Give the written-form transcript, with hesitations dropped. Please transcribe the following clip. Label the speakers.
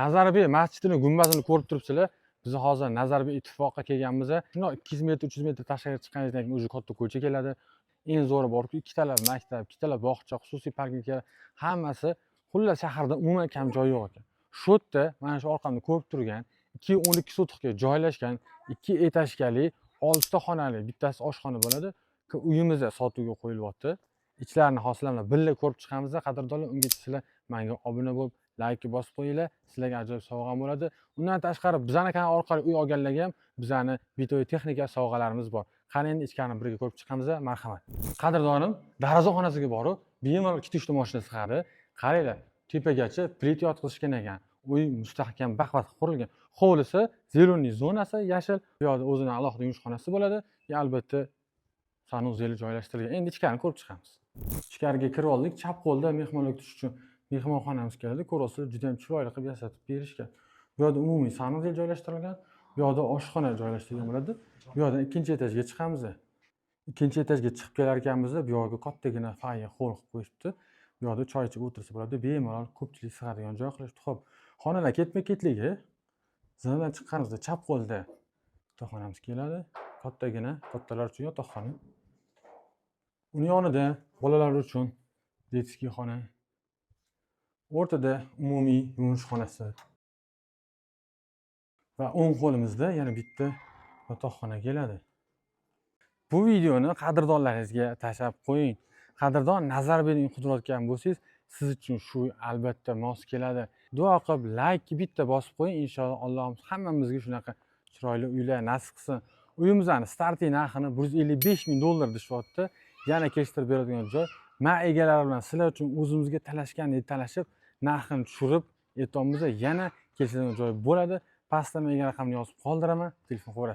Speaker 1: Nazarbiy masjidini gumbazini ko'rib turibsizlar. Biz hozir Nazarbiy ittifoqqa kelganmiz. Shundoq 200 metr, 300 metr tashqariga chiqqaningizdan keyin o'zi katta ko'cha keladi. Eng zo'ri borku, ikkitalar maktab, ikkitalar bog'cha, xususiy parkinglar hammasi, xullas shaharda umuman kam joy yo'q ekan. Shu yerda mana shu orqamda ko'rib turgan 212 sotixga joylashgan 2 etajli 6 ta xonali bittasi oshxona bo'ladi. Uyimizda sotuvga qo'yilyapti. İçlarini hosilarini birga ko'rib chiqamiz. Qadrdonlar, ungacha sizlar menga obuna bo'lib, like bosib qo'yinglar. Sizlarga ajoyib sovg'am bo'ladi. Undan tashqari bizning kanal orqali uy olganlarga ham bizning video texnika sovg'alarimiz bor. Qani endi ichkarini birga ko'rib chiqamiz. Marhamat. Qadrdonim, daraxonasiga borib, bemalol ikkita mashina sig'adi. Qaranglar, tepagacha plit yotqizishgan ekan. Uy mustahkam, baquvvat qurilgan. Hovlisi, zeleniy zonasi, yashil. Bu yerda o'zining alohida yumushxonasi bo'ladi. Albatta, sanuzel joylashtirilgan. Endi ichkarini ko'rib chiqamiz. Ichkariga kirib oldik. Chap qo'lda mehmonlar kutish uchun mehmonxonamiz keladi. Ko'rasiz, juda ham chiroyli qilib yasatib berishgan. Bu yerda umumiy sanuzel joylashtirilgan. Bu yerda oshxona joylashtirilgan bo'ladi. Bu yerdan ikkinchi etajga chiqamiz. Ikkinchi etajga chiqib kelar ekanmiz. Bu yerga kattagina foyer hol qilib qo'yishibdi. Bu yerda choy ichib o'tirsa bo'ladi. Bemalol ko'pchilik sig'adigan joy qilishdi. Xo'p, xonalar ketma-ketligi. Zinadan chiqqanimizda chap qo'lda yotoqxonamiz keladi. Kattagina, kattalar uchun yotoqxona. Uning yonida bolalar uchun detskiy xona. O'rtada umumiy yumushxonasi. Va o'ng qo'limizda yana bitta yotoqxona keladi. Bu videoni qadrdonlaringizga tashlab qo'ying. Qadrdon Nazarbiyni qidirayotgan bo'lsangiz, siz uchun shu albatta mos keladi. Duo qilib like bitta bosib qo'ying. Inshaalloh Allohimiz hammamizga shunaqa chiroyli uylar nasib qilsin. Uyimizning starting narxini $155,000 deyapti. Yana kechtirib beradigan joy. Men egalari bilan sizlar uchun o'zimizga talashgandek talashib, narxini tushirib aytamiz. Yana keladigan joy bo'ladi. Pastda menga raqamni yozib qoldiraman. Telefon qo'yasiz.